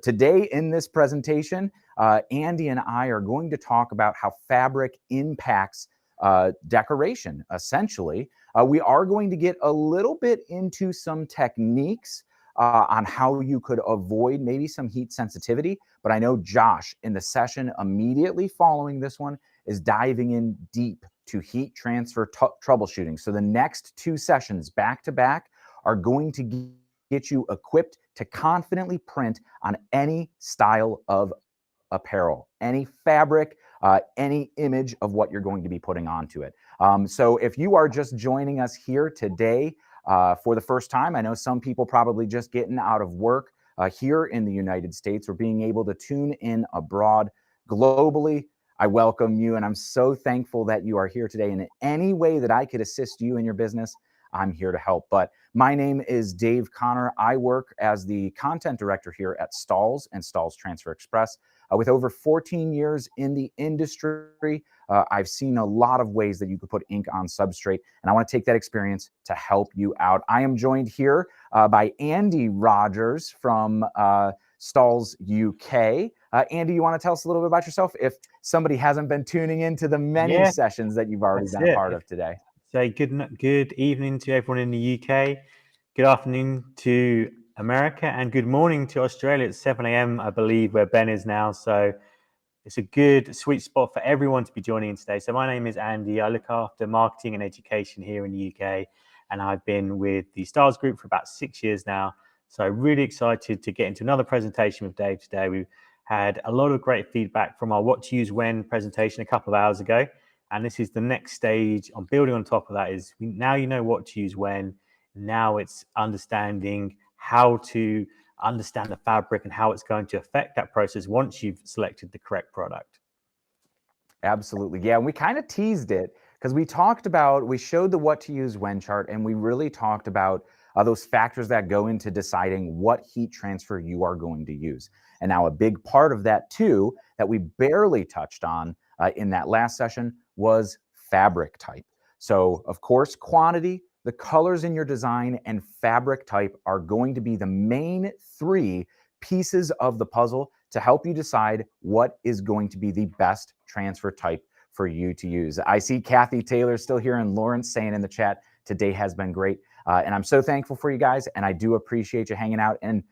Today in this presentation, Andy and I are going to talk about how fabric impacts decoration, essentially. We are going to get a little bit into some techniques on how you could avoid maybe some heat sensitivity, but I know Josh in the session immediately following this one is diving in deep to heat transfer troubleshooting. So the next two sessions back to back are going to get you equipped to confidently print on any style of apparel, any fabric, any image of what you're going to be putting onto it. So if you are just joining us here today for the first time, I know some people probably just getting out of work here in the United States or being able to tune in abroad globally. I welcome you, and I'm so thankful that you are here today. And in any way that I could assist you in your business, I'm here to help. But my name is Dave Connor. I work as the content director here at Stahls and Stahls Transfer Express. With over 14 years in the industry, I've seen a lot of ways that you could put ink on substrate, and I want to take that experience to help you out. I am joined here by Andy Rogers from Stahls UK. Andy, you want to tell us a little bit about yourself if somebody hasn't been tuning into the many sessions that you've already been a part of today? So good evening to everyone in the UK. Good afternoon to America, and good morning to Australia. It's 7 a.m. I believe where Ben is now. So it's a good sweet spot for everyone to be joining in today. So my name is Andy. I look after marketing and education here in the UK, and I've been with the Stahls Group for about 6 years now. So really excited to get into another presentation with Dave today. We've had a lot of great feedback from our What to Use When presentation a couple of hours ago. And this is the next stage on building on top of that is now you know what to use when. Now it's understanding how to understand the fabric and how it's going to affect that process once you've selected the correct product. Absolutely. Yeah, and we kind of teased it because we showed the what to use when chart, and we really talked about those factors that go into deciding what heat transfer you are going to use. And now a big part of that too, that we barely touched on in that last session was fabric type. So of course, quantity, the colors in your design, and fabric type are going to be the main three pieces of the puzzle to help you decide what is going to be the best transfer type for you to use. I see Kathy Taylor still here and Lawrence saying in the chat, today has been great. And I'm so thankful for you guys, and I do appreciate you hanging out, and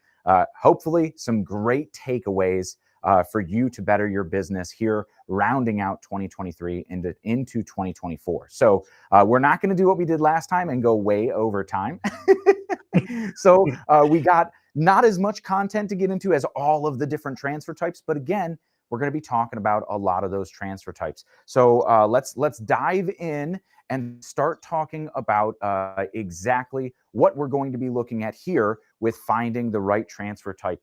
hopefully some great takeaways for you to better your business here, rounding out 2023 into 2024. So we're not going to do what we did last time and go way over time. So we got not as much content to get into as all of the different transfer types, but again, we're going to be talking about a lot of those transfer types. So let's dive in and start talking about exactly what we're going to be looking at here with finding the right transfer type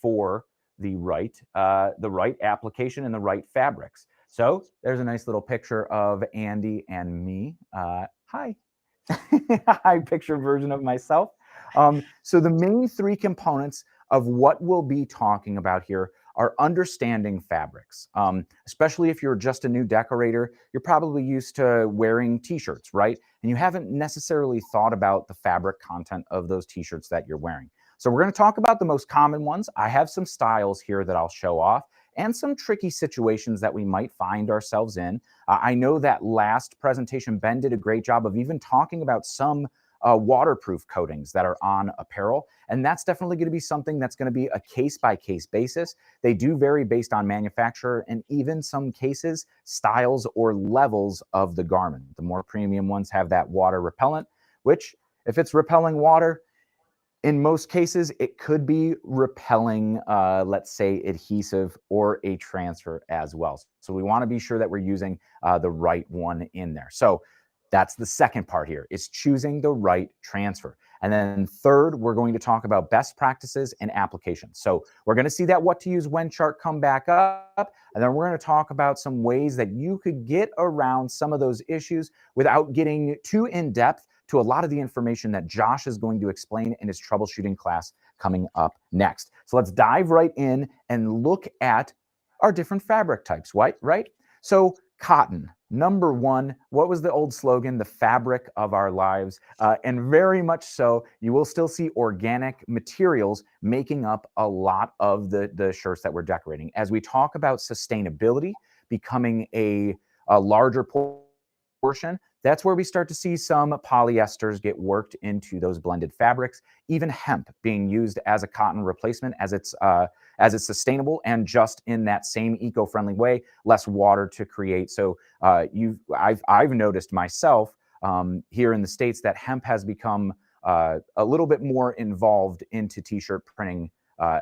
for the right application and the right fabrics. So there's a nice little picture of Andy and me. Hi. Hi, picture version of myself. So the main three components of what we'll be talking about here are understanding fabrics. Especially if you're just a new decorator, you're probably used to wearing t-shirts, right? And you haven't necessarily thought about the fabric content of those t-shirts that you're wearing. So we're going to talk about the most common ones. I have some styles here that I'll show off and some tricky situations that we might find ourselves in. I know that last presentation, Ben did a great job of even talking about some waterproof coatings that are on apparel. And that's definitely going to be something that's going to be a case-by-case basis. They do vary based on manufacturer and even some cases, styles or levels of the garment. The more premium ones have that water repellent, which if it's repelling water, in most cases, it could be repelling, let's say, adhesive or a transfer as well. So we want to be sure that we're using the right one in there. So that's the second part here, is choosing the right transfer. And then third, we're going to talk about best practices and applications. So we're going to see that what to use when chart come back up. And then we're going to talk about some ways that you could get around some of those issues without getting too in depth to a lot of the information that Josh is going to explain in his troubleshooting class coming up next. So let's dive right in and look at our different fabric types, right? So Cotton, number one. What was the old slogan? The fabric of our lives. And very much so, you will still see organic materials making up a lot of the shirts that we're decorating. As we talk about sustainability becoming a larger portion, that's where we start to see some polyesters get worked into those blended fabrics, even hemp being used as a cotton replacement as it's sustainable and just in that same eco-friendly way, less water to create. So I've noticed myself here in the States that hemp has become a little bit more involved into t-shirt printing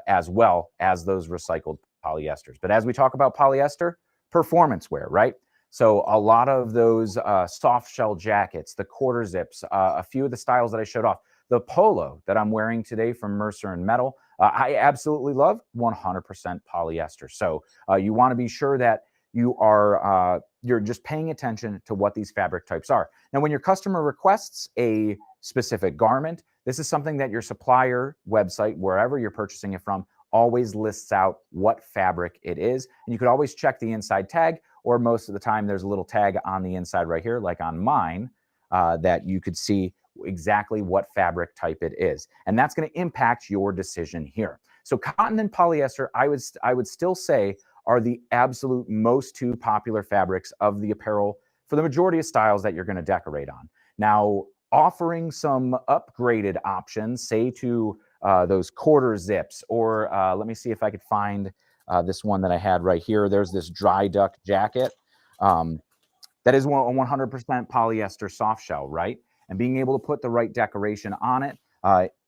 as well as those recycled polyesters. But as we talk about polyester, performance wear, right? So a lot of those soft shell jackets, the quarter zips, a few of the styles that I showed off, the polo that I'm wearing today from Mercer and Metal, I absolutely love 100% polyester. So you want to be sure that you're just paying attention to what these fabric types are. Now, when your customer requests a specific garment, this is something that your supplier website, wherever you're purchasing it from, always lists out what fabric it is. And you could always check the inside tag, or most of the time there's a little tag on the inside right here, like on mine, that you could see exactly what fabric type it is. And that's going to impact your decision here. So cotton and polyester, I would still say, are the absolute most two popular fabrics of the apparel for the majority of styles that you're going to decorate on. Now, offering some upgraded options, say to those quarter zips, or let me see if I could find this one that I had right here. There's this dry duck jacket that is 100% polyester soft shell, right? And being able to put the right decoration on it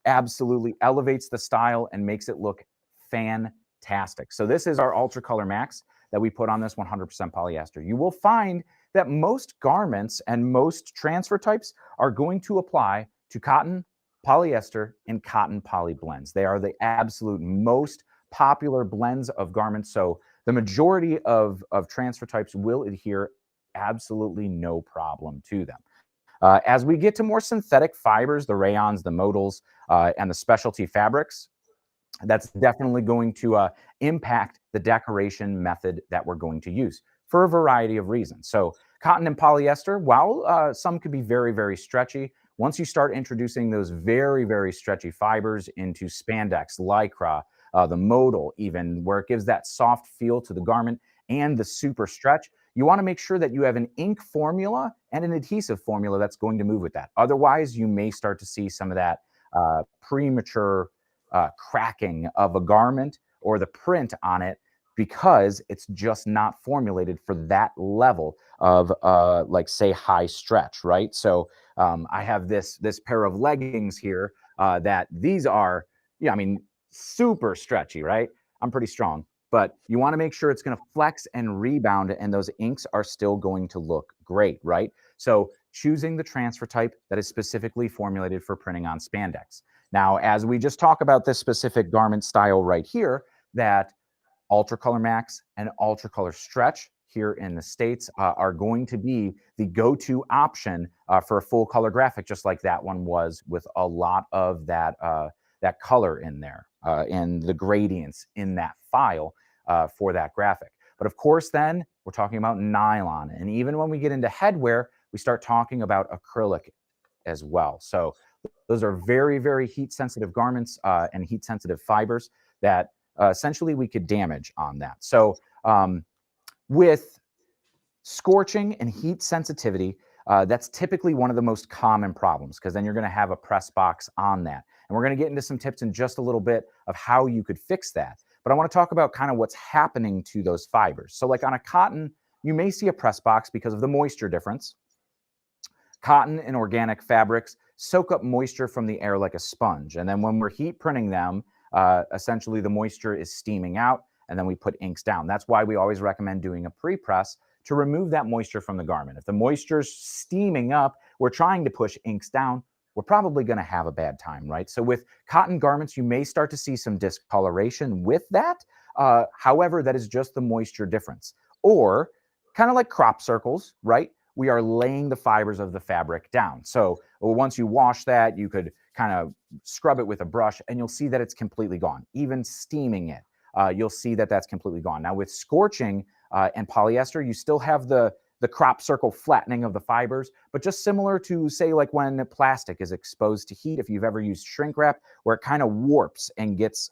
absolutely elevates the style and makes it look fantastic. So this is our Ultra Color Max that we put on this 100% polyester. You will find that most garments and most transfer types are going to apply to cotton, polyester, and cotton poly blends. They are the absolute most popular blends of garments. So the majority of transfer types will adhere absolutely no problem to them. As we get to more synthetic fibers, the rayons, the modals, and the specialty fabrics, that's definitely going to impact the decoration method that we're going to use for a variety of reasons. So cotton and polyester, while some could be very, very stretchy, once you start introducing those very, very stretchy fibers into spandex, lycra, the modal even, where it gives that soft feel to the garment and the super stretch, you want to make sure that you have an ink formula and an adhesive formula that's going to move with that. Otherwise, you may start to see some of that premature cracking of a garment or the print on it because it's just not formulated for that level of like say high stretch, right? So I have this pair of leggings here that these are, yeah, I mean, super stretchy, right? I'm pretty strong, but you want to make sure it's going to flex and rebound and those inks are still going to look great, right? So choosing the transfer type that is specifically formulated for printing on spandex. Now, as we just talk about this specific garment style right here, that Ultra Color Max and Ultra Color Stretch here in the States are going to be the go-to option for a full color graphic, just like that one was, with a lot of that that color in there and the gradients in that file for that graphic. But of course, then we're talking about nylon. And even when we get into headwear, we start talking about acrylic as well. So those are very, very heat sensitive garments and heat sensitive fibers that essentially we could damage on that. So with scorching and heat sensitivity, that's typically one of the most common problems, because then you're going to have a press box on that. And we're going to get into some tips in just a little bit of how you could fix that. But I want to talk about kind of what's happening to those fibers. So like on a cotton, you may see a press box because of the moisture difference. Cotton and organic fabrics soak up moisture from the air like a sponge. And then when we're heat printing them, essentially the moisture is steaming out, and then we put inks down. That's why we always recommend doing a pre-press to remove that moisture from the garment. If the moisture's steaming up, we're trying to push inks down, we're probably going to have a bad time, right? So with cotton garments, you may start to see some discoloration with that. However, that is just the moisture difference. Or kind of like crop circles, right? We are laying the fibers of the fabric down. So once you wash that, you could kind of scrub it with a brush and you'll see that it's completely gone. Even steaming it, you'll see that that's completely gone. Now with scorching and polyester, you still have the the crop circle flattening of the fibers, but just similar to, say, like when plastic is exposed to heat, if you've ever used shrink wrap, where it kind of warps and gets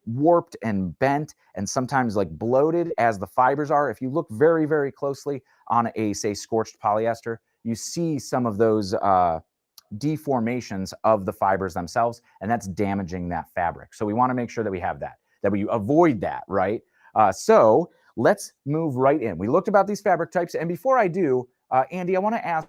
warped and bent and sometimes like bloated as the fibers are. If you look very, very closely on a, say, scorched polyester, you see some of those deformations of the fibers themselves, and that's damaging that fabric. So we want to make sure that we have that we avoid that, right? So let's move right in. We looked about these fabric types, and before I do, Andy, I want to ask,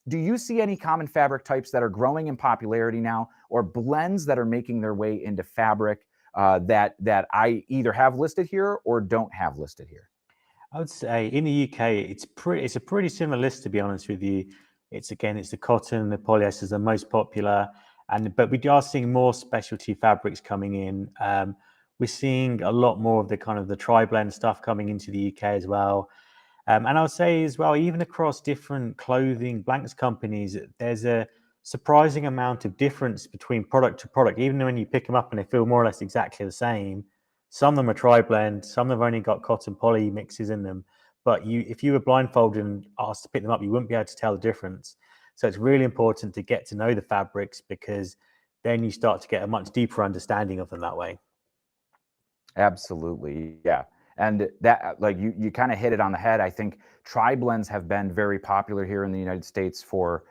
do you see any common fabric types that are growing in popularity now, or blends that are making their way into fabric that I either have listed here or don't have listed here? I would say in the UK, it's a pretty similar list, to be honest with you. It's the cotton, the polyesters are most popular, but we are seeing more specialty fabrics coming in. We're seeing a lot more of the kind of the tri-blend stuff coming into the UK as well. And I would say as well, even across different clothing blanks companies, there's a surprising amount of difference between product to product. Even when you pick them up and they feel more or less exactly the same, some of them are tri-blend, some have only got cotton poly mixes in them. But if you were blindfolded and asked to pick them up, you wouldn't be able to tell the difference. So it's really important to get to know the fabrics, because then you start to get a much deeper understanding of them that way. Absolutely, yeah. And that, like, you kind of hit it on the head. I think tri-blends have been very popular here in the United States for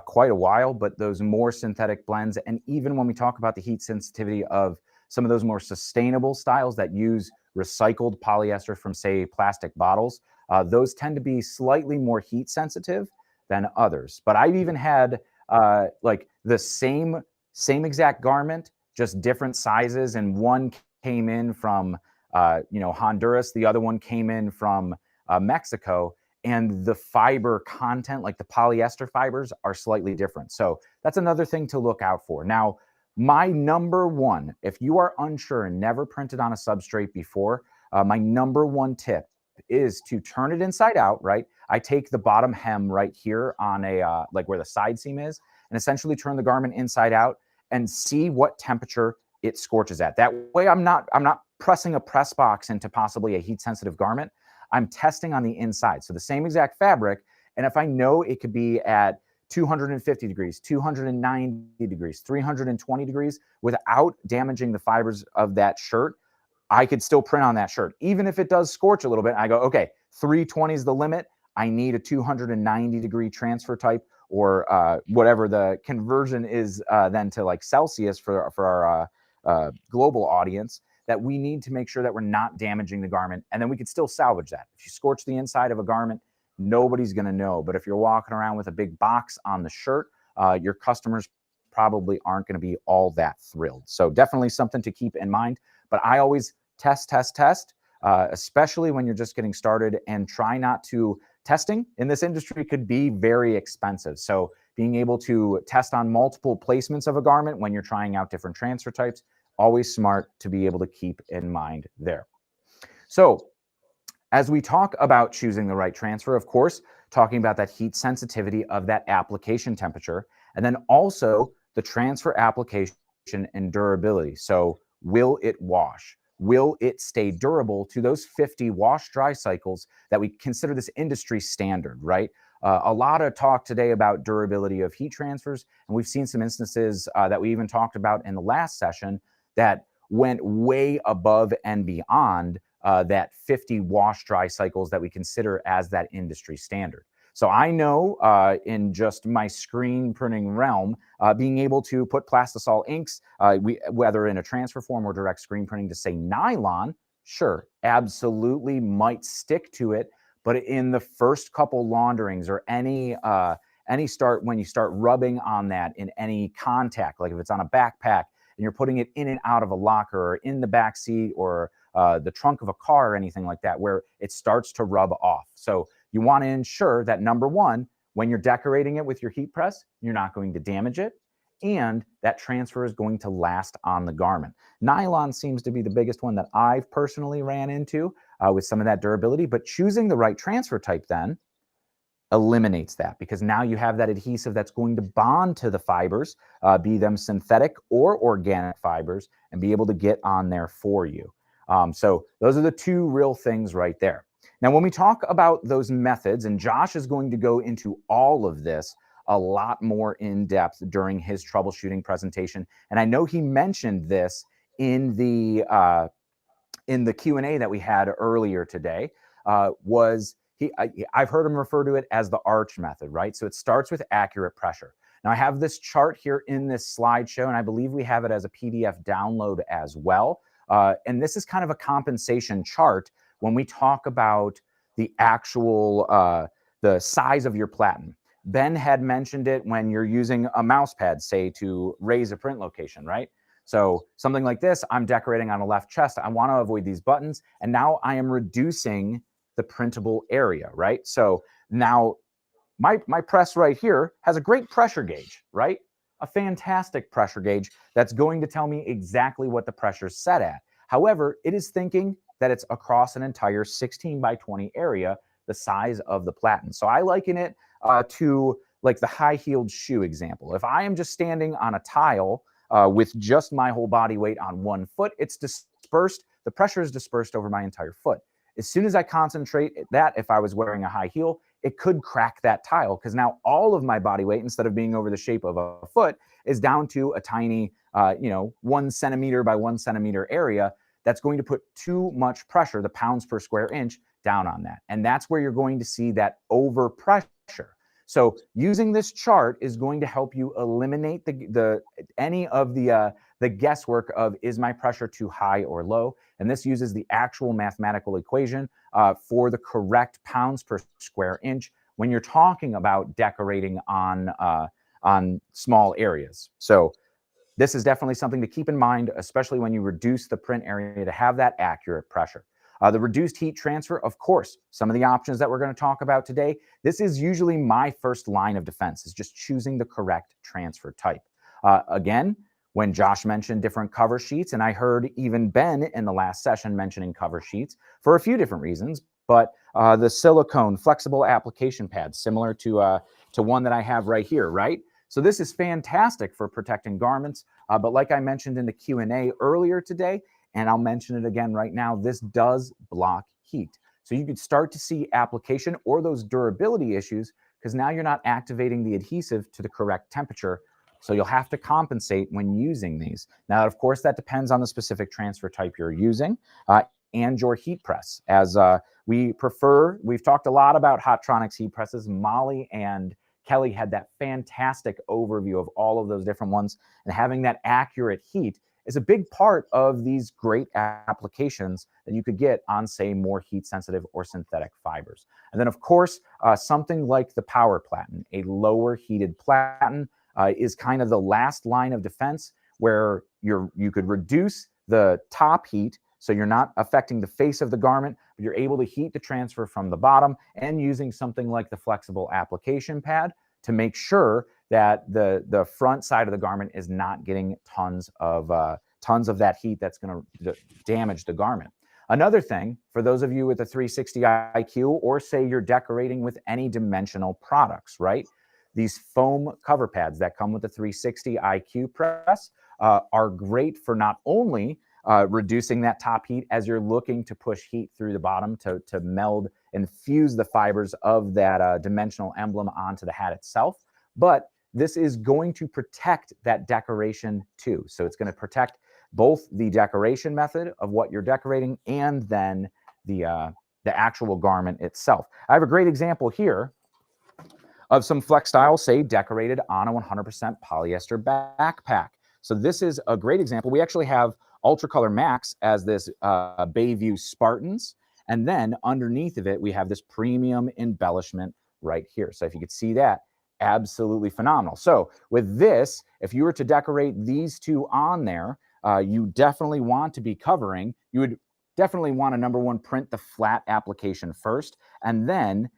quite a while, but those more synthetic blends, and even when we talk about the heat sensitivity of some of those more sustainable styles that use recycled polyester from, say, plastic bottles, those tend to be slightly more heat sensitive than others. But I've even had like the same exact garment, just different sizes, and one came in from Honduras, the other one came in from Mexico, and the fiber content, like the polyester fibers, are slightly different. So that's another thing to look out for. Now, my number one, if you are unsure and never printed on a substrate before, my number one tip is to turn it inside out, right? I take the bottom hem right here on a, like where the side seam is, and essentially turn the garment inside out and see what temperature it scorches at. That way I'm not pressing a press box into possibly a heat sensitive garment. I'm testing on the inside. So the same exact fabric. And if I know it could be at 250 degrees, 290 degrees, 320 degrees without damaging the fibers of that shirt, I could still print on that shirt. Even if it does scorch a little bit, I go, okay, 320 is the limit. I need a 290 degree transfer type, or whatever the conversion is then to like Celsius for our global audience, that we need to make sure that we're not damaging the garment. And then we could still salvage that. If you scorch the inside of a garment, nobody's going to know. But if you're walking around with a big box on the shirt, your customers probably aren't going to be all that thrilled. So definitely something to keep in mind. But I always test, especially when you're just getting started, and try not to. Testing in this industry could be very expensive. So being able to test on multiple placements of a garment when you're trying out different transfer types, always smart to be able to keep in mind there. So as we talk about choosing the right transfer, of course, talking about that heat sensitivity of that application temperature, and then also the transfer application and durability. So will it wash? Will it stay durable to those 50 wash dry cycles that we consider this industry standard, right? A lot of talk today about durability of heat transfers, and we've seen some instances that we even talked about in the last session that went way above and beyond that 50 wash dry cycles that we consider as that industry standard. So I know in just my screen printing realm, being able to put Plastisol inks, whether in a transfer form or direct screen printing, to say nylon, sure, absolutely might stick to it. But in the first couple launderings, or when you start rubbing on that in any contact, like if it's on a backpack and you're putting it in and out of a locker, or in the back seat, or the trunk of a car, or anything like that, where it starts to rub off. So you want to ensure that, number one, when you're decorating it with your heat press, you're not going to damage it, and that transfer is going to last on the garment. Nylon seems to be the biggest one that I've personally ran into with some of that durability, but choosing the right transfer type then eliminates that, because now you have that adhesive that's going to bond to the fibers, be them synthetic or organic fibers, and be able to get on there for you. So those are the two real things right there. Now, when we talk about those methods, and Josh is going to go into all of this a lot more in depth during his troubleshooting presentation, and I know he mentioned this in the Q&A that we had earlier today, I've heard him refer to it as the ARCH method, right? So it starts with accurate pressure. Now I have this chart here in this slideshow, and I believe we have it as a PDF download as well. And this is kind of a compensation chart when we talk about the actual, the size of your platen. Ben had mentioned it when you're using a mouse pad, say, to raise a print location, right? So something like this, I'm decorating on a left chest. I want to avoid these buttons. And now I am reducing the printable area, right? So now my press right here has a great pressure gauge, right? A fantastic pressure gauge that's going to tell me exactly what the pressure is set at. However, it is thinking that it's across an entire 16 by 20 area, the size of the platen. So I liken it to like the high-heeled shoe example. If I am just standing on a tile with just my whole body weight on one foot, it's dispersed. The pressure is dispersed over my entire foot. As soon as I concentrate that, if I was wearing a high heel, it could crack that tile because now all of my body weight, instead of being over the shape of a foot, is down to a tiny, 1 centimeter by 1 centimeter area. That's going to put too much pressure, the pounds per square inch, down on that. And that's where you're going to see that overpressure. So using this chart is going to help you eliminate any of the guesswork of, is my pressure too high or low? And this uses the actual mathematical equation for the correct pounds per square inch when you're talking about decorating on small areas. So this is definitely something to keep in mind, especially when you reduce the print area, to have that accurate pressure. The reduced heat transfer, of course, some of the options that we're going to talk about today, this is usually my first line of defense, is just choosing the correct transfer type. Again, when Josh mentioned different cover sheets, and I heard even Ben in the last session mentioning cover sheets for a few different reasons, but the silicone flexible application pad, similar to one that I have right here, right? So this is fantastic for protecting garments, but like I mentioned in the Q&A earlier today, and I'll mention it again right now, this does block heat. So you could start to see application or those durability issues because now you're not activating the adhesive to the correct temperature. So you'll have to compensate when using these. Now, of course, that depends on the specific transfer type you're using and your heat press. As we've talked a lot about Hotronix heat presses. Molly and Kelly had that fantastic overview of all of those different ones, and having that accurate heat is a big part of these great applications that you could get on, say, more heat sensitive or synthetic fibers. And then, of course, something like the power platen, a lower heated platen, is kind of the last line of defense where you could reduce the top heat so you're not affecting the face of the garment, but you're able to heat the transfer from the bottom, and using something like the flexible application pad to make sure that the front side of the garment is not getting tons of that heat that's going to damage the garment. Another thing, for those of you with a 360 IQ, or say you're decorating with any dimensional products, right? These foam cover pads that come with the 360 IQ press are great for not only reducing that top heat as you're looking to push heat through the bottom to meld and fuse the fibers of that dimensional emblem onto the hat itself, but this is going to protect that decoration too. So it's going to protect both the decoration method of what you're decorating and then the actual garment itself. I have a great example here of some Flexstyle, say, decorated on a 100% polyester backpack. So this is a great example. We actually have Ultracolor Max as this Bayview Spartans, and then underneath of it, we have this premium embellishment right here. So if you could see that, absolutely phenomenal. So with this, if you were to decorate these two on there, you definitely want to be covering, you would definitely want to, number one, print the flat application first, and then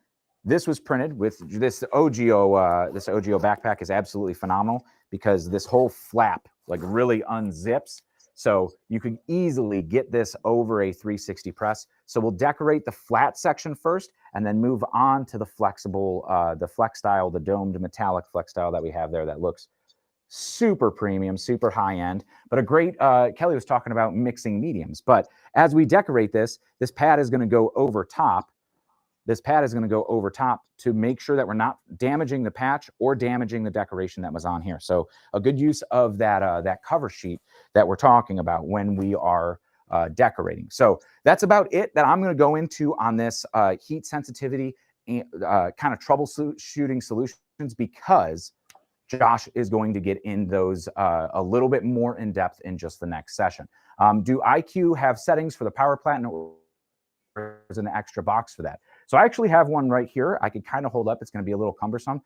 this was printed with this OGO. This OGO backpack is absolutely phenomenal because this whole flap like really unzips. So you can easily get this over a 360 press. So we'll decorate the flat section first and then move on to the flexible, the Flexstyle, the domed metallic Flexstyle that we have there that looks super premium, super high end, but a great, Kelly was talking about mixing mediums. But as we decorate this, this pad is going to go over top this pad is going to go over top to make sure that we're not damaging the patch or damaging the decoration that was on here. So a good use of that that cover sheet that we're talking about when we are decorating. So that's about it that I'm going to go into on this heat sensitivity and kind of troubleshooting solutions, because Josh is going to get in those a little bit more in depth in just the next session. Do iCUE have settings for the power platen, or is an extra box for that? So I actually have one right here. I could kind of hold up. It's going to be a little cumbersome,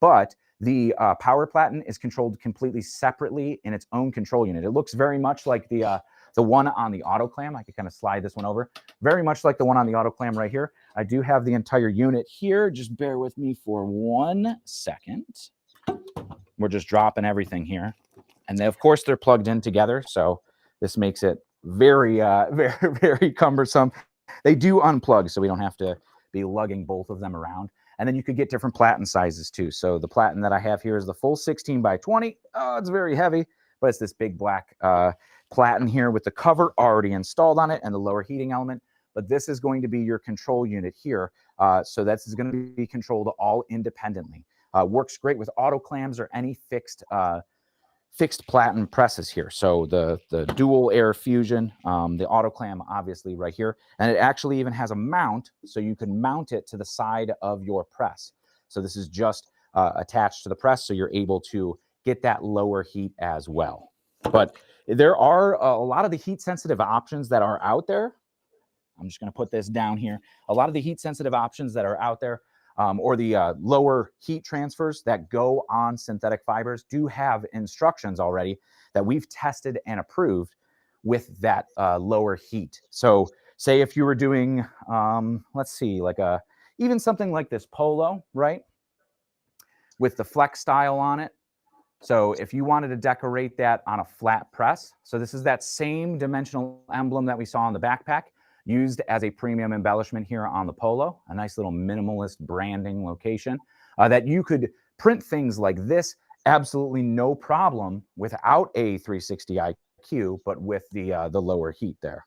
but the power platen is controlled completely separately in its own control unit. It looks very much like the one on the Autoclam. I could kind of slide this one over. Very much like the one on the Autoclam right here. I do have the entire unit here. Just bear with me for 1 second. We're just dropping everything here. And then, of course, they're plugged in together. So this makes it very, very cumbersome. They do unplug, so we don't have to be lugging both of them around. And then you could get different platen sizes too. So the platen that I have here is the full 16 by 20. Oh, it's very heavy, but it's this big black platen here with the cover already installed on it and the lower heating element. But this is going to be your control unit here. So this is going to be controlled all independently. Works great with Autoclams or any fixed platen presses here. So the dual air fusion, the Autoclam obviously right here, and it actually even has a mount, so you can mount it to the side of your press. So this is just attached to the press, so you're able to get that lower heat as well. But there are a lot of the heat sensitive options that are out there. I'm just going to put this down here. A lot of the heat sensitive options that are out there, or the lower heat transfers that go on synthetic fibers, do have instructions already that we've tested and approved with that lower heat. So say if you were doing, let's see, like even something like this polo, right? With the flex style on it. So if you wanted to decorate that on a flat press, so this is that same dimensional emblem that we saw on the backpack, used as a premium embellishment here on the polo, a nice little minimalist branding location, that you could print things like this absolutely no problem without a 360 iCUE, but with the lower heat there.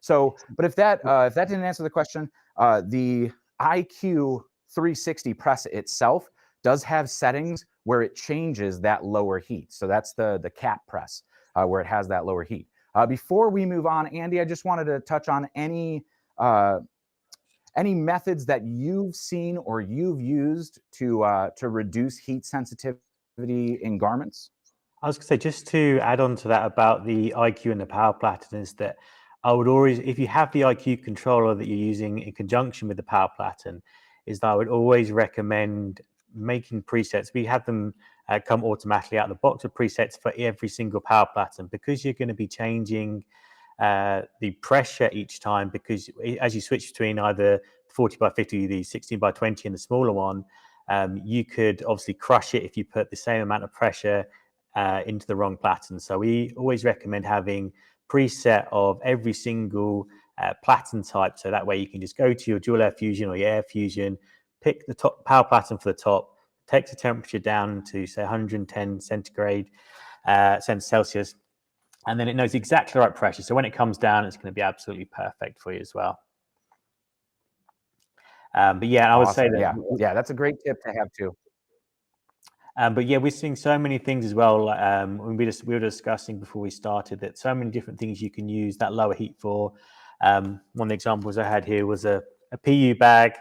So, but if that didn't answer the question, the iCUE 360 press itself does have settings where it changes that lower heat. So that's the cap press where it has that lower heat. Before we move on, Andy, I just wanted to touch on any methods that you've seen or you've used to reduce heat sensitivity in garments. I was going to say, just to add on to that about the iCUE and the power platen, is that I would always, if you have the iCUE controller that you're using in conjunction with the power platen, is that I would always recommend making presets. We have them come automatically out of the box with presets for every single power platen, because you're going to be changing the pressure each time, because as you switch between either 40 by 50, the 16 by 20 and the smaller one, you could obviously crush it if you put the same amount of pressure into the wrong platen. So we always recommend having preset of every single platen type, so that way you can just go to your dual air fusion or your air fusion, pick the top power platen for the top, takes the temperature down to say 110 centigrade Celsius, and then it knows exactly the right pressure. So when it comes down, it's going to be absolutely perfect for you as well. But yeah, I would say that yeah, that's a great tip to have too. But yeah, we're seeing so many things as well. We were discussing before we started that so many different things you can use that lower heat for. One of the examples I had here was a PU bag,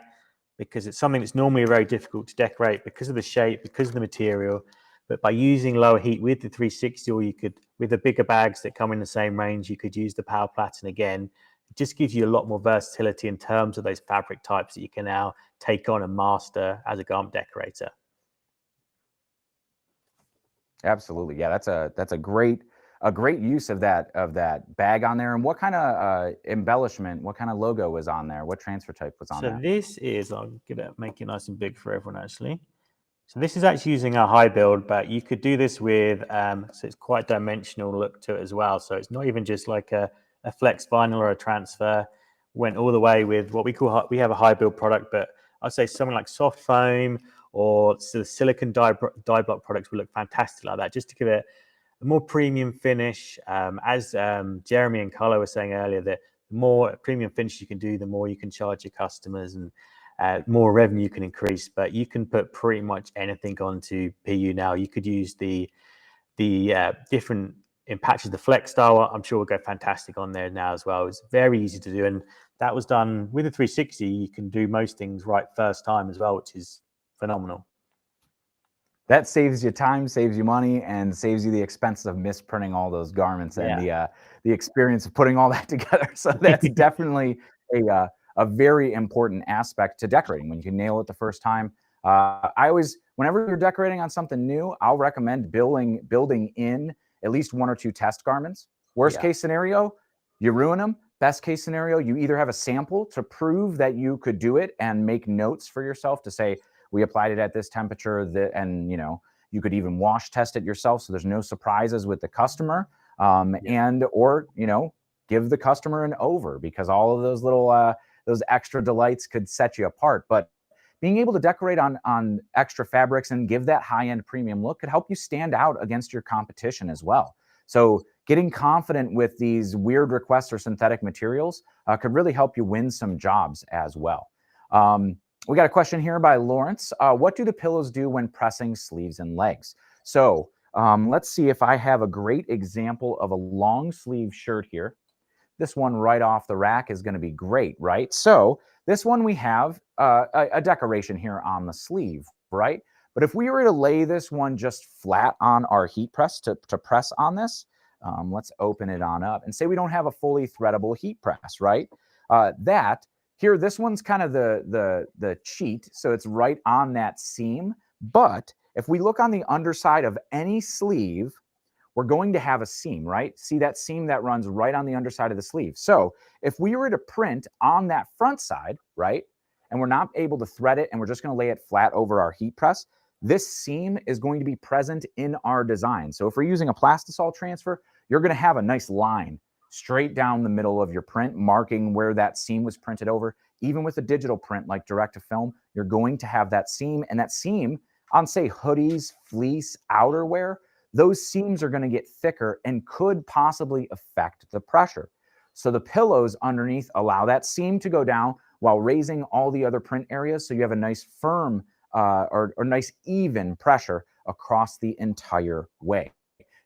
because it's something that's normally very difficult to decorate because of the shape, because of the material. But by using lower heat with the 360, or you could, with the bigger bags that come in the same range, you could use the power platen again. It just gives you a lot more versatility in terms of those fabric types that you can now take on and master as a garment decorator. Absolutely, yeah. That's a great use of that bag on there. And what kind of embellishment, what kind of logo was on there? What transfer type was on there? So this is, I'm gonna make it nice and big for everyone actually. So this is actually using a high build, but you could do this with, so it's quite dimensional look to it as well. So it's not even just like a flex vinyl or a transfer. Went all the way with what we have a high build product, but I'd say something like soft foam or the silicon die block products will look fantastic like that, just to give it a more premium finish. As Jeremy and Carlo were saying earlier, that the more premium finish you can do, the more you can charge your customers. And more revenue you can increase. But you can put pretty much anything onto PU now. You could use the different in patches, the flex style, I'm sure will go fantastic on there now as well. It's very easy to do, and that was done with a 360. You can do most things right first time as well, which is phenomenal. That saves you time, saves you money, and saves you the expenses of misprinting all those garments and the experience of putting all that together. So that's definitely a very important aspect to decorating when you can nail it the first time. I always, whenever you're decorating on something new, I'll recommend building in at least 1 or 2 test garments. Worst case scenario, you ruin them. Best case scenario, you either have a sample to prove that you could do it and make notes for yourself to say, we applied it at this temperature, and you could even wash test it yourself, so there's no surprises with the customer, and or give the customer an over, because all of those little those extra delights could set you apart. But being able to decorate on extra fabrics and give that high-end premium look could help you stand out against your competition as well. So getting confident with these weird requests or synthetic materials could really help you win some jobs as well. We got a question here by Lawrence. What do the pillows do when pressing sleeves and legs? So let's see if I have a great example of a long sleeve shirt here. This one right off the rack is going to be great, right? So this one we have a decoration here on the sleeve, right? But if we were to lay this one just flat on our heat press to press on this, let's open it on up and say we don't have a fully threadable heat press, right? Here, this one's kind of the cheat, so it's right on that seam. But if we look on the underside of any sleeve, we're going to have a seam, right? See that seam that runs right on the underside of the sleeve. So if we were to print on that front side, right, and we're not able to thread it and we're just going to lay it flat over our heat press, this seam is going to be present in our design. So if we're using a Plastisol transfer, you're going to have a nice line straight down the middle of your print, marking where that seam was printed over. Even with a digital print like direct to film, you're going to have that seam, and that seam on, say, hoodies, fleece, outerwear, those seams are going to get thicker and could possibly affect the pressure. So the pillows underneath allow that seam to go down while raising all the other print areas, so you have a nice firm or nice even pressure across the entire way.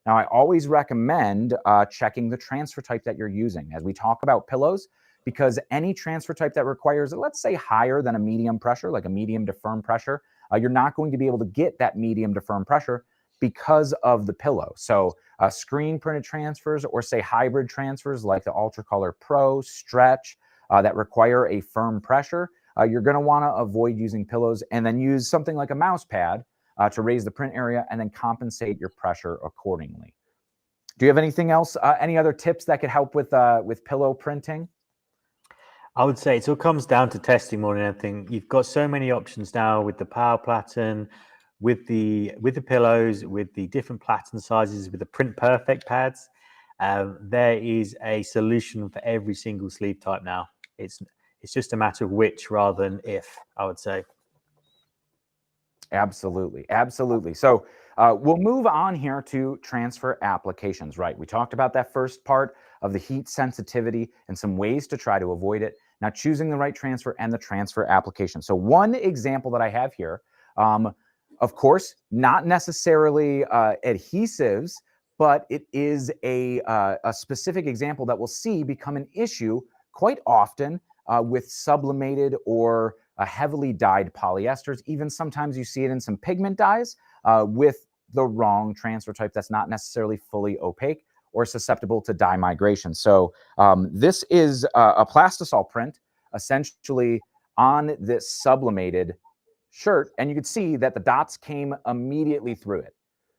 Now, I always recommend checking the transfer type that you're using as we talk about pillows, because any transfer type that requires, let's say, higher than a medium pressure, like a medium to firm pressure, you're not going to be able to get that medium to firm pressure because of the pillow. So screen printed transfers, or say hybrid transfers like the UltraColor Pro, Stretch, that require a firm pressure, you're going to want to avoid using pillows, and then use something like a mouse pad to raise the print area and then compensate your pressure accordingly. Do you have anything else, any other tips that could help with pillow printing? I would say it all comes down to testing more than anything. You've got so many options now with the power platen, with the pillows, with the different platen sizes, with the Print Perfect pads. There is a solution for every single sleeve type now. It's just a matter of which rather than if, I would say. Absolutely. Absolutely. So we'll move on here to transfer applications, right? We talked about that first part of the heat sensitivity and some ways to try to avoid it. Now, choosing the right transfer and the transfer application. So one example that I have here, of course, not necessarily adhesives, but it is a specific example that we'll see become an issue quite often with sublimated or heavily dyed polyesters. Even sometimes you see it in some pigment dyes with the wrong transfer type that's not necessarily fully opaque or susceptible to dye migration. So this is a Plastisol print essentially on this sublimated shirt, and you could see that the dots came immediately through it.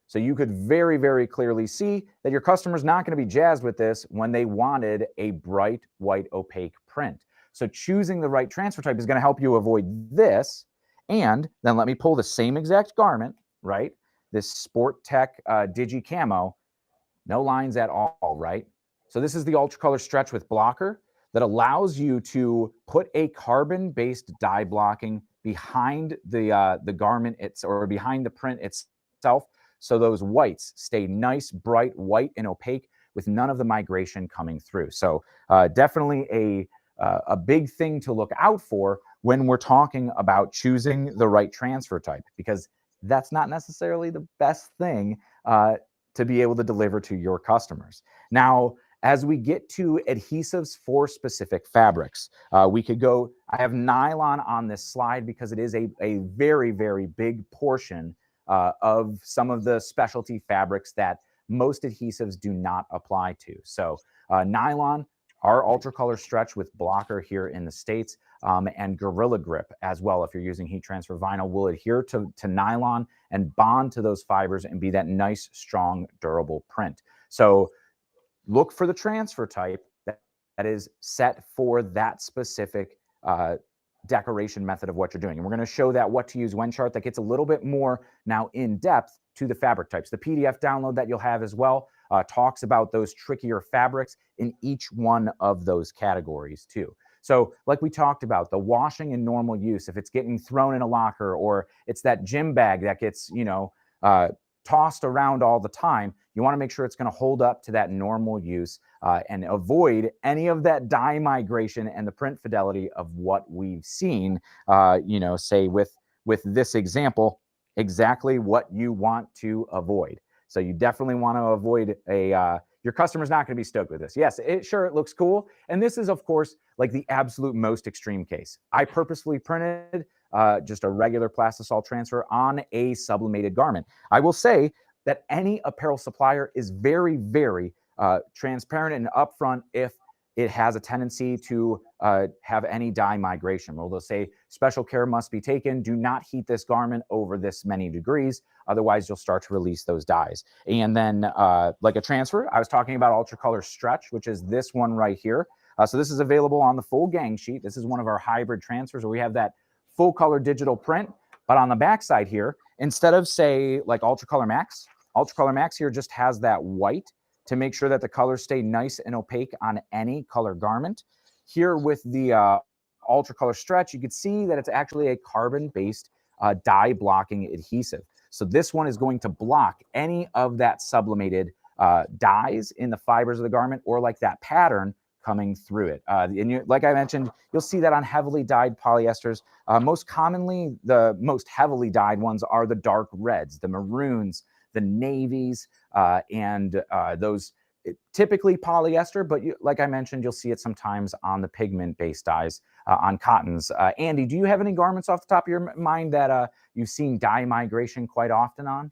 So you could very, very clearly see that your customer's not going to be jazzed with this when they wanted a bright white opaque print. So choosing the right transfer type is going to help you avoid this. And then let me pull the same exact garment, right? This Sport Tech Digi Camo, no lines at all, right? So this is the UltraColor Stretch with blocker that allows you to put a carbon-based dye blocking behind the garment or behind the print itself, so those whites stay nice, bright white and opaque with none of the migration coming through. So definitely a big thing to look out for when we're talking about choosing the right transfer type, because that's not necessarily the best thing to be able to deliver to your customers. Now, as we get to adhesives for specific fabrics, we could go, I have nylon on this slide because it is a very, very big portion of some of the specialty fabrics that most adhesives do not apply to. So nylon, our Ultra Color Stretch with blocker here in the States, and Gorilla Grip as well, if you're using heat transfer vinyl, will adhere to nylon and bond to those fibers and be that nice, strong, durable print. So look for the transfer type that is set for that specific decoration method of what you're doing. And we're going to show that what to use when chart that gets a little bit more now in depth to the fabric types. The PDF download that you'll have as well talks about those trickier fabrics in each one of those categories too. So like we talked about, the washing in normal use, if it's getting thrown in a locker or it's that gym bag that gets, tossed around all the time, you want to make sure it's going to hold up to that normal use and avoid any of that dye migration and the print fidelity of what we've seen, say with this example, exactly what you want to avoid. So you definitely want to avoid your customer's not going to be stoked with this. Yes, it looks cool. And this is, of course, like the absolute most extreme case. I purposefully printed just a regular plastisol transfer on a sublimated garment. I will say that any apparel supplier is very, very transparent and upfront if it has a tendency to have any dye migration. Well, they'll say special care must be taken. Do not heat this garment over this many degrees. Otherwise, you'll start to release those dyes. And then like a transfer, I was talking about Ultra Color Stretch, which is this one right here. So this is available on the full gang sheet. This is one of our hybrid transfers where we have that full color digital print. But on the back side here, instead of say like Ultra Color Max here just has that white to make sure that the colors stay nice and opaque on any color garment. Here with the Ultra Color Stretch, you can see that it's actually a carbon-based dye blocking adhesive. So this one is going to block any of that sublimated dyes in the fibers of the garment or like that pattern coming through it. And like I mentioned, you'll see that on heavily dyed polyesters. Most commonly, the most heavily dyed ones are the dark reds, the maroons, the navies, and those typically polyester, but like I mentioned, you'll see it sometimes on the pigment-based dyes on cottons. Andy, do you have any garments off the top of your mind that you've seen dye migration quite often on?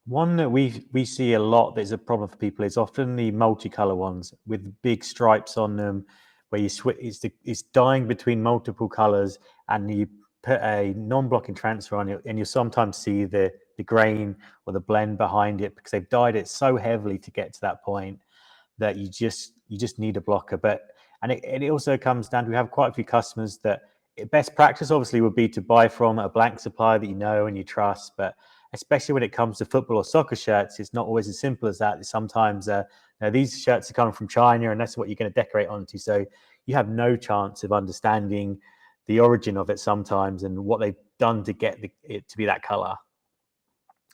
One that we see a lot that is a problem for people is often the multicolor ones with big stripes on them, where you switch. It's dyeing between multiple colors, and you put a non-blocking transfer on it, and you sometimes see the grain or the blend behind it because they've dyed it so heavily to get to that point that you just need a blocker. And it also comes down to, we have quite a few customers that best practice obviously would be to buy from a blank supplier that you know and you trust, but especially when it comes to football or soccer shirts, it's not always as simple as that. Sometimes these shirts are coming from China and that's what you're going to decorate onto. So you have no chance of understanding the origin of it sometimes and what they've done to get it to be that color.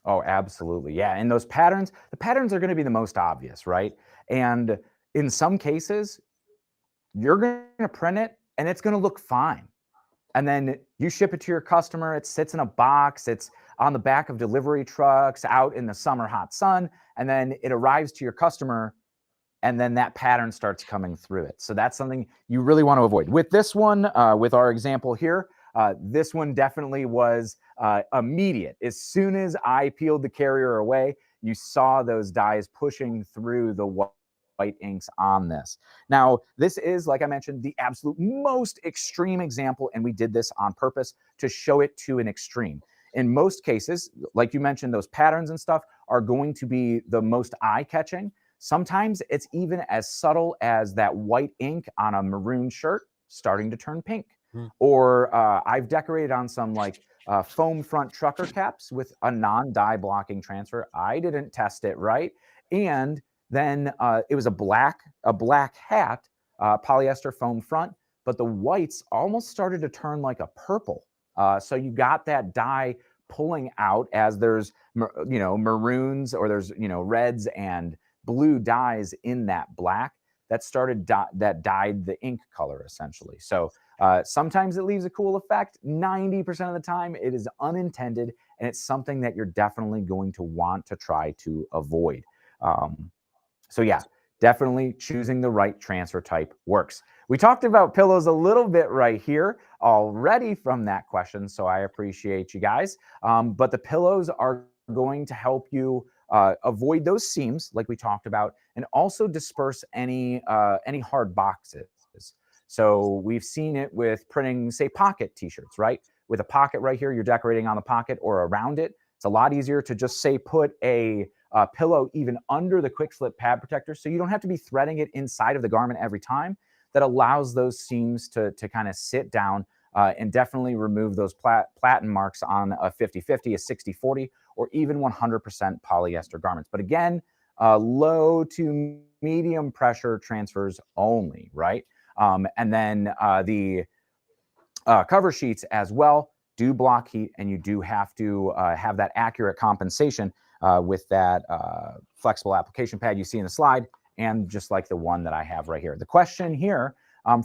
Oh, absolutely. Yeah. And those patterns, the patterns are going to be the most obvious, right? And in some cases, you're going to print it and it's going to look fine. And then you ship it to your customer. It sits in a box. It's on the back of delivery trucks out in the summer hot sun. And then it arrives to your customer and then that pattern starts coming through it. So that's something you really want to avoid. With this one, with our example here, this one definitely was immediate. As soon as I peeled the carrier away, you saw those dyes pushing through the white inks on this. Now, this is, like I mentioned, the absolute most extreme example, and we did this on purpose to show it to an extreme. In most cases, like you mentioned, those patterns and stuff are going to be the most eye-catching. Sometimes it's even as subtle as that white ink on a maroon shirt starting to turn pink. Or I've decorated on some like foam front trucker caps with a non-dye blocking transfer. I didn't test it right. And then it was a black hat, polyester foam front, but the whites almost started to turn like a purple. So you got that dye pulling out as there's, maroons or there's, reds and blue dyes in that black. that that dyed the ink color essentially. So sometimes it leaves a cool effect. 90% of the time it is unintended, and it's something that you're definitely going to want to try to avoid. So yeah, definitely choosing the right transfer type works. We talked about pillows a little bit right here already from that question, so I appreciate you guys. But the pillows are going to help you avoid those seams, like we talked about, and also disperse any hard boxes. So we've seen it with printing, say, pocket t-shirts, right? With a pocket right here, you're decorating on the pocket or around it. It's a lot easier to just, say, put a pillow even under the quick slip pad protector, so you don't have to be threading it inside of the garment every time. That allows those seams to kind of sit down and definitely remove those platen marks on a 50-50, a 60-40, or even 100% polyester garments. But again, low to medium pressure transfers only, right? And then the cover sheets as well do block heat, and you do have to have that accurate compensation with that flexible application pad you see in the slide, and just like the one that I have right here. The question here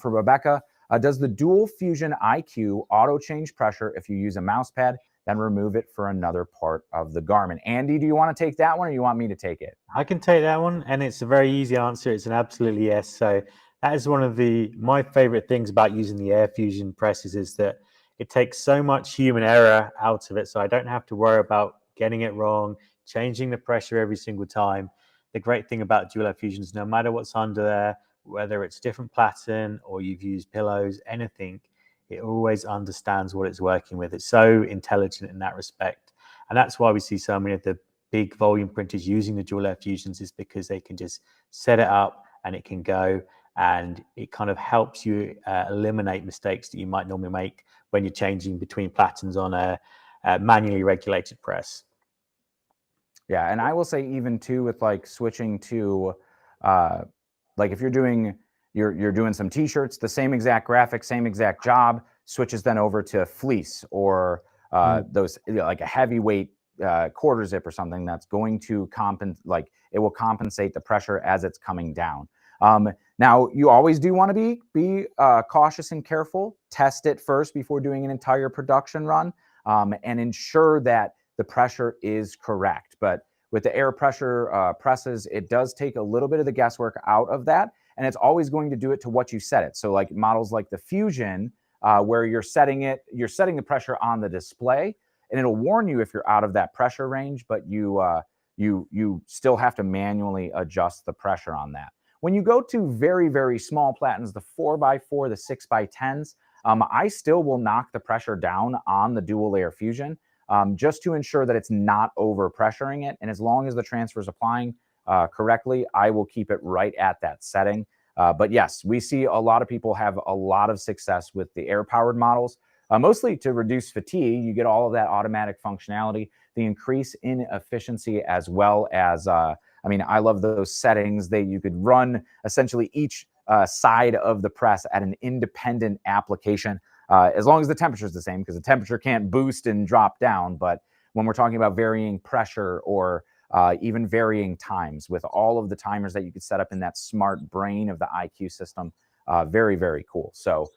for Rebecca, does the Dual Fusion IQ auto change pressure if you use a mouse pad, then remove it for another part of the garment? Andy, do you want to take that one, or you want me to take it? I can take that one, and it's a very easy answer. It's an absolutely yes. So that is one of my favorite things about using the Air Fusion presses, is that it takes so much human error out of it. So I don't have to worry about getting it wrong, changing the pressure every single time. The great thing about Dual Air Fusion is no matter what's under there, whether it's different platen or you've used pillows, anything, it always understands what it's working with. It's so intelligent in that respect. And that's why we see so many of the big volume printers using the Dual Air Fusions, is because they can just set it up and it can go, and it kind of helps you eliminate mistakes that you might normally make when you're changing between platens on a manually regulated press. Yeah, and I will say even too with like switching to like if you're doing some t-shirts, the same exact graphic, same exact job, switches then over to fleece or those like a heavyweight quarter zip or something, that's going to it will compensate the pressure as it's coming down. Now you always do want to be cautious and careful. Test it first before doing an entire production run, and ensure that the pressure is correct. But with the air pressure presses, it does take a little bit of the guesswork out of that, and it's always going to do it to what you set it. So like models like the Fusion, where you're setting the pressure on the display, and it'll warn you if you're out of that pressure range, but you still have to manually adjust the pressure on that. When you go to very, very small platens, the 4x4, the 6x10s, I still will knock the pressure down on the Dual Air Fusion, just to ensure that it's not over pressuring it. And as long as the transfer is applying correctly, I will keep it right at that setting. But yes, we see a lot of people have a lot of success with the air-powered models, mostly to reduce fatigue. You get all of that automatic functionality, the increase in efficiency, as well as, I mean, I love those settings. You could run essentially each side of the press at an independent application, as long as the temperature is the same, because the temperature can't boost and drop down. But when we're talking about varying pressure or even varying times, with all of the timers that you could set up in that smart brain of the IQ system, very, very cool. So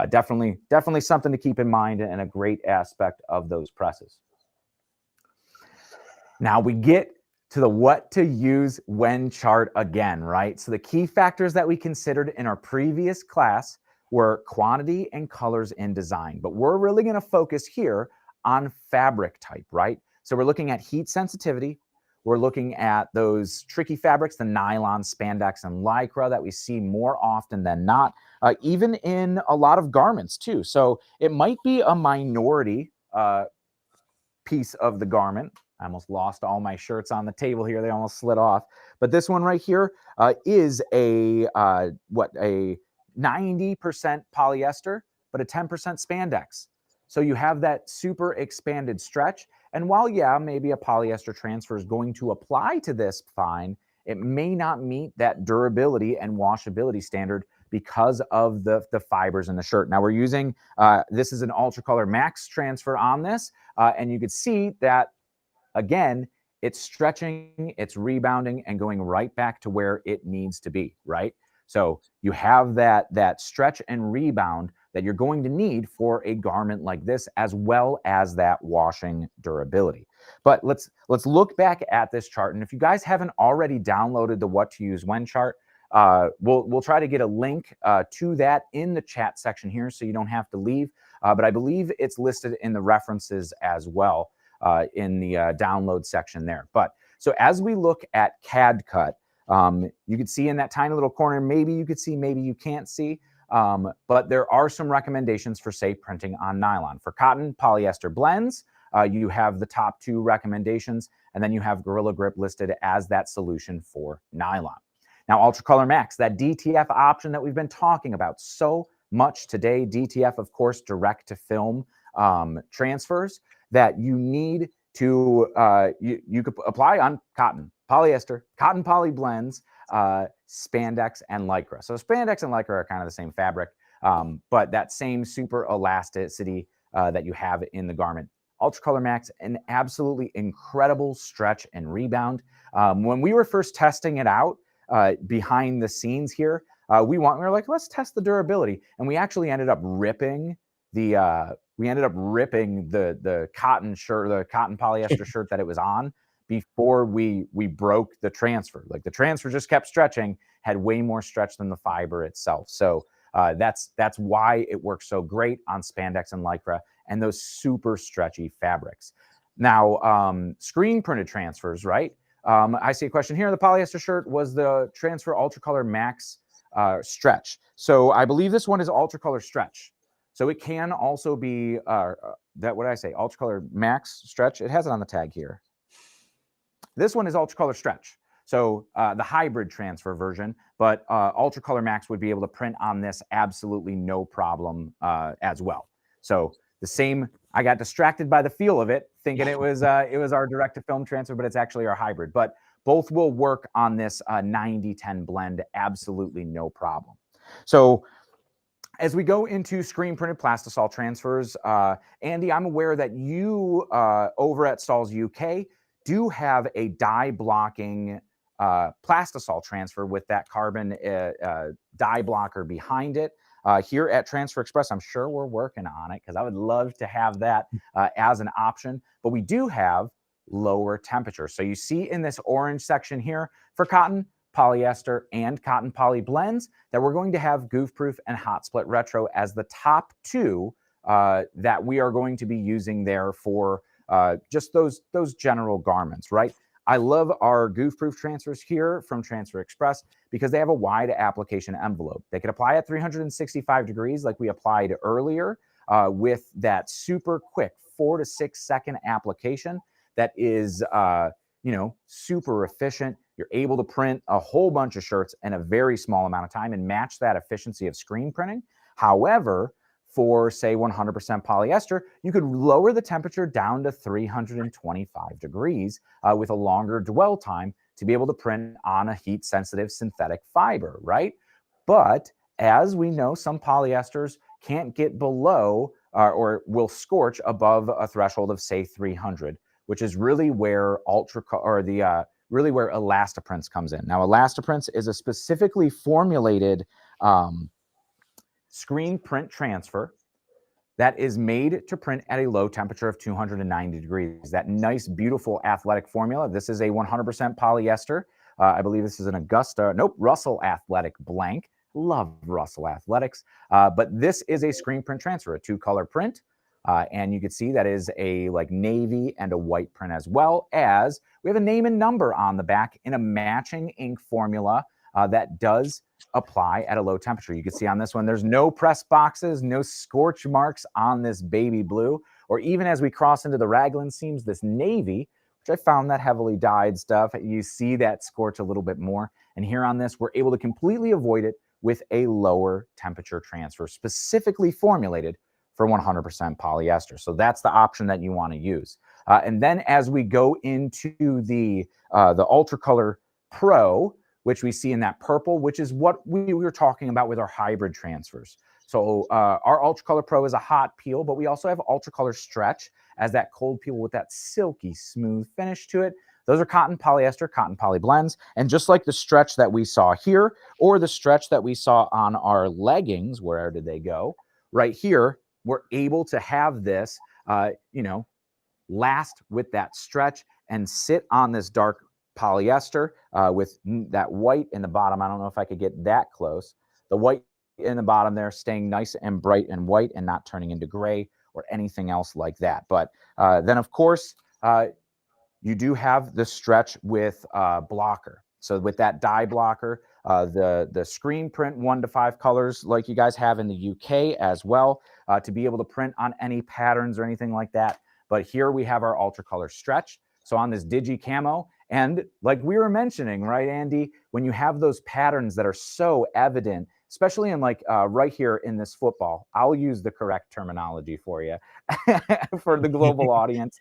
definitely something to keep in mind, and a great aspect of those presses. Now we get to the what to use when chart again, right? So the key factors that we considered in our previous class were quantity and colors in design, but we're really going to focus here on fabric type, right? So we're looking at heat sensitivity. We're looking at those tricky fabrics, the nylon, spandex, and lycra that we see more often than not, even in a lot of garments too. So it might be a minority piece of the garment. I almost lost all my shirts on the table here. They almost slid off. But this one right here is a 90% polyester, but a 10% spandex. So you have that super expanded stretch. And while, yeah, maybe a polyester transfer is going to apply to this fine, it may not meet that durability and washability standard because of the fibers in the shirt. Now we're using, this is an Ultracolor Max transfer on this, and you could see that, again, it's stretching, it's rebounding, and going right back to where it needs to be, right? So you have that stretch and rebound that you're going to need for a garment like this, as well as that washing durability. But let's look back at this chart. And if you guys haven't already downloaded the What to Use When chart, we'll try to get a link to that in the chat section here, so you don't have to leave. But I believe it's listed in the references as well in the download section there. But so as we look at CAD Cut, you can see in that tiny little corner, maybe you could see, maybe you can't see, but there are some recommendations for, say, printing on nylon. For cotton polyester blends, you have the top 2 recommendations, and then you have Gorilla Grip listed as that solution for nylon. Now, Ultracolor Max, that DTF option that we've been talking about so much today, DTF, of course, direct to film transfers that you need to, you could apply on cotton, polyester, cotton poly blends, spandex, and lycra. So spandex and lycra are kind of the same fabric, but that same super elasticity that you have in the garment. Ultracolor Max, an absolutely incredible stretch and rebound. When we were first testing it out behind the scenes here, we were like, let's test the durability, and we actually ended up ripping the cotton shirt, the cotton polyester shirt that it was on, before we broke the transfer. Like, the transfer just kept stretching, had way more stretch than the fiber itself. So that's why it works so great on spandex and lycra and those super stretchy fabrics. Now, screen printed transfers, right? I see a question here. The polyester shirt was the transfer Ultracolor Max stretch. So I believe this one is Ultracolor Stretch. So it can also be what did I say? Ultracolor Max stretch. It has it on the tag here. This one is Ultracolor Stretch. So the hybrid transfer version, but Ultracolor Max would be able to print on this absolutely no problem as well. So the same, I got distracted by the feel of it, thinking it was our direct to film transfer, but it's actually our hybrid. But both will work on this 90-10 blend, absolutely no problem. So as we go into screen printed plastisol transfers, Andy, I'm aware that you over at Stalls UK do have a dye blocking plastisol transfer with that carbon dye blocker behind it. Here at Transfer Express, I'm sure we're working on it, because I would love to have that as an option. But we do have lower temperature. So you see in this orange section here for cotton, polyester, and cotton poly blends that we're going to have Goof Proof and Hot Split Retro as the top 2 that we are going to be using there for just those general garments, right? I love our Goof Proof transfers here from Transfer Express because they have a wide application envelope. They can apply at 365 degrees like we applied earlier with that super quick 4 to 6 second application that is, super efficient. You're able to print a whole bunch of shirts in a very small amount of time and match that efficiency of screen printing. However, for, say, 100% polyester, you could lower the temperature down to 325 degrees with a longer dwell time to be able to print on a heat-sensitive synthetic fiber, right? But as we know, some polyesters can't get below or will scorch above a threshold of, say, 300, which is really where really where Elastiprints comes in. Now, Elastiprints is a specifically formulated screen print transfer that is made to print at a low temperature of 290 degrees. That nice, beautiful athletic formula. This is a 100% polyester. I believe this is an Russell Athletic blank. Love Russell Athletics. But this is a screen print transfer, a 2-color print. And you can see that is a navy and a white print, as well as we have a name and number on the back in a matching ink formula that does apply at a low temperature. You can see on this one, there's no press boxes, no scorch marks on this baby blue, or even as we cross into the raglan seams, this navy, which I found that heavily dyed stuff, you see that scorch a little bit more. And here on this, we're able to completely avoid it with a lower temperature transfer, specifically formulated for 100% polyester. So that's the option that you want to use. And then as we go into the Ultracolor Pro, which we see in that purple, which is what we were talking about with our hybrid transfers. So our Ultracolor Pro is a hot peel, but we also have Ultracolor Stretch as that cold peel with that silky smooth finish to it. those are cotton polyester, cotton poly blends. And just like the stretch that we saw here, or the stretch that we saw on our leggings, where did they go? Right here, we're able to have this, last with that stretch and sit on this dark polyester with that white in the bottom. I don't know if I could get that close. The white in the bottom there staying nice and bright and white and not turning into gray or anything else like that. But then, of course, you do have the stretch with blocker. So with that dye blocker, the screen print 1 to 5 colors like you guys have in the UK as well, to be able to print on any patterns or anything like that. But here we have our ultra color stretch. So on this Digi Camo, and like we were mentioning, right, Andy, when you have those patterns that are so evident, especially in like right here in this football, I'll use the correct terminology for you for the global audience.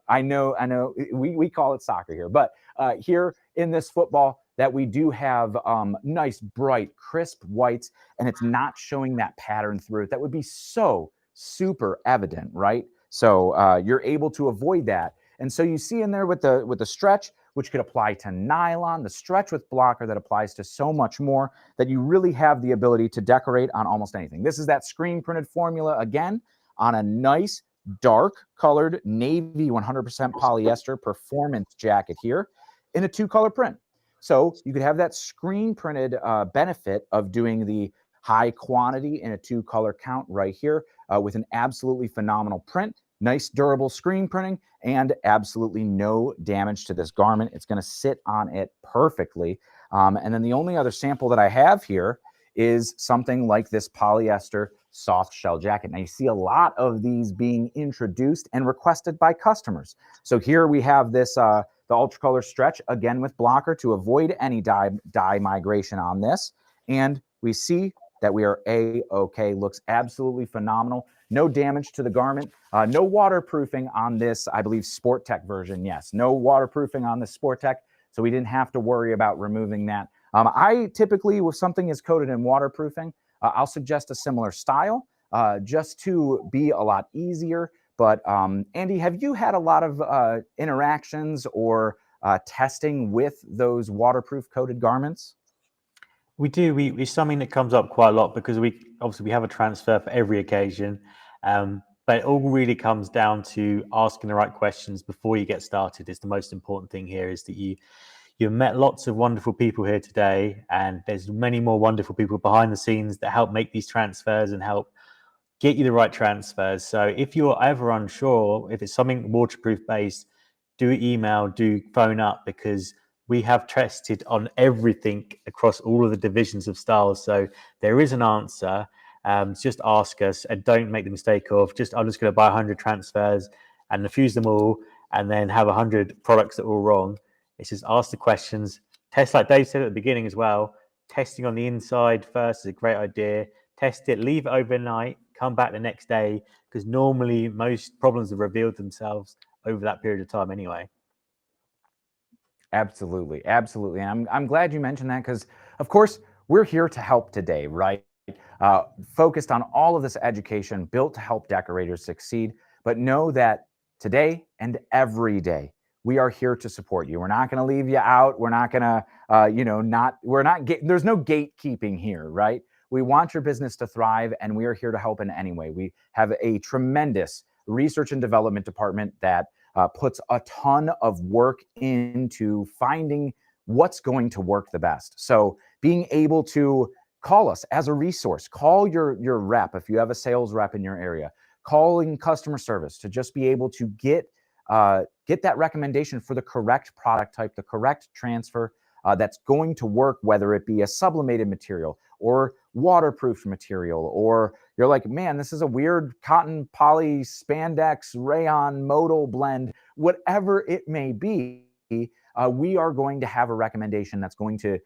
I know we call it soccer here, but here in this football that we do have nice, bright, crisp whites, and it's not showing that pattern through it. That would be so super evident, right? So you're able to avoid that. And so you see in there with the stretch, which could apply to nylon, the stretch with blocker that applies to so much more, that you really have the ability to decorate on almost anything. This is that screen printed formula again on a nice dark colored navy 100% polyester performance jacket here in a 2-color print. So you could have that screen printed benefit of doing the high quantity in a 2-color count right here with an absolutely phenomenal print. Nice durable screen printing and absolutely no damage to this garment. It's going to sit on it perfectly. And then the only other sample that I have here is something like this polyester soft shell jacket. Now you see a lot of these being introduced and requested by customers. So here we have this, the ultra color stretch again with blocker to avoid any dye migration on this. And we see that we are A-okay, looks absolutely phenomenal. No damage to the garment, no waterproofing on this, I believe, Sport Tech version. Yes, no waterproofing on the Sport Tech, so we didn't have to worry about removing that. I typically, if something is coated in waterproofing, I'll suggest a similar style just to be a lot easier. But Andy, have you had a lot of interactions or testing with those waterproof coated garments? We do. It's something that comes up quite a lot because we have a transfer for every occasion. But it all really comes down to asking the right questions before you get started. Is the most important thing here, is that you've met lots of wonderful people here today, and there's many more wonderful people behind the scenes that help make these transfers and help get you the right transfers. So if you're ever unsure, if it's something waterproof based, do email, do phone up, because we have tested on everything across all of the divisions of styles. So there is an answer. Just ask us, and don't make the mistake of I'm just going to buy 100 transfers and refuse them all and then have 100 products that are all wrong. It's just ask the questions. Test, like Dave said at the beginning as well, testing on the inside first is a great idea. Test it, leave it overnight, come back the next day, because normally most problems have revealed themselves over that period of time anyway. Absolutely, absolutely. And I'm glad you mentioned that, because of course we're here to help today, right? Focused on all of this education built to help decorators succeed. But know that today and every day we are here to support you. We're not going to leave you out. We're not going to, there's no gatekeeping here, right? We want your business to thrive, and we are here to help in any way. We have a tremendous research and development department that puts a ton of work into finding what's going to work the best. So being able to call us as a resource, call your rep if you have a sales rep in your area, calling customer service to just be able to get that recommendation for the correct product type, the correct transfer that's going to work, whether it be a sublimated material or waterproof material, or you're like, man, this is a weird cotton poly spandex rayon modal blend, whatever it may be, we are going to have a recommendation that's going to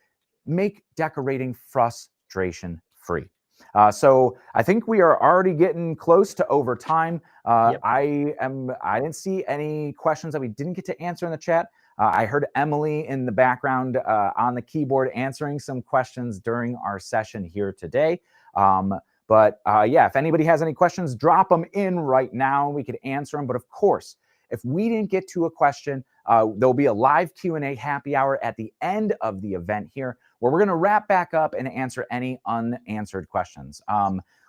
make decorating frustration free. So I think we are already getting close to overtime. Yep. I didn't see any questions that we didn't get to answer in the chat. I heard Emily in the background on the keyboard answering some questions during our session here today. But yeah, if anybody has any questions, drop them in right now. We could answer them. But of course, If we didn't get to a question, there'll be a live Q&A happy hour at the end of the event here, where we're going to wrap back up and answer any unanswered questions.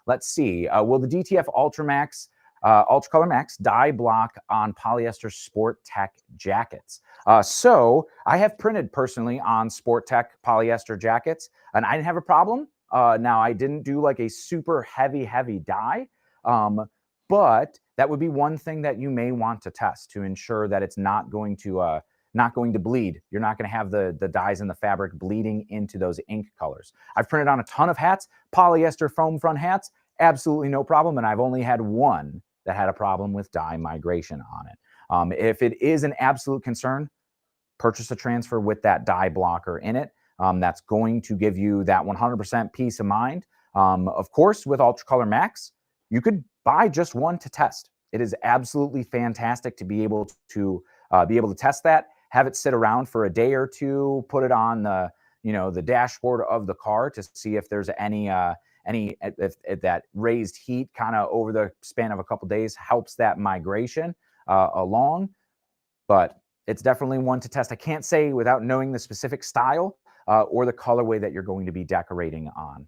Let's see. Will the DTF Ultramax, Ultracolor Max dye block on polyester Sport Tech jackets? So I have printed personally on Sport Tech polyester jackets, and I didn't have a problem. Now I didn't do like a super heavy dye, but that would be one thing that you may want to test to ensure that it's not going to bleed. You're not going to have the dyes in the fabric bleeding into those ink colors. I've printed on a ton of hats, polyester foam front hats, absolutely no problem, and I've only had one that had a problem with dye migration on it. If it is an absolute concern, purchase a transfer with that dye blocker in it. That's going to give you that 100% peace of mind. Of course, with Ultracolor Max, you could buy just one to test. It is absolutely fantastic to be able to test that, have it sit around for a day or two, put it on the dashboard of the car to see if there's any if that raised heat kind of over the span of a couple days helps that migration along. But it's definitely one to test. I can't say without knowing the specific style or the colorway that you're going to be decorating on.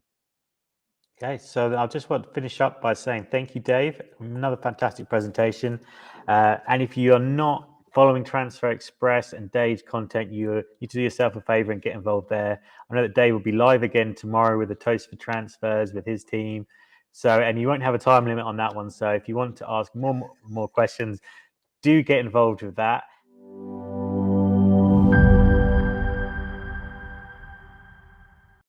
Okay, so I just want to finish up by saying thank you, Dave. Another fantastic presentation. And if you are not following Transfer Express and Dave's content, you need to do yourself a favor and get involved there. I know that Dave will be live again tomorrow with a Toast for Transfers with his team. So, and you won't have a time limit on that one. So if you want to ask more questions, do get involved with that.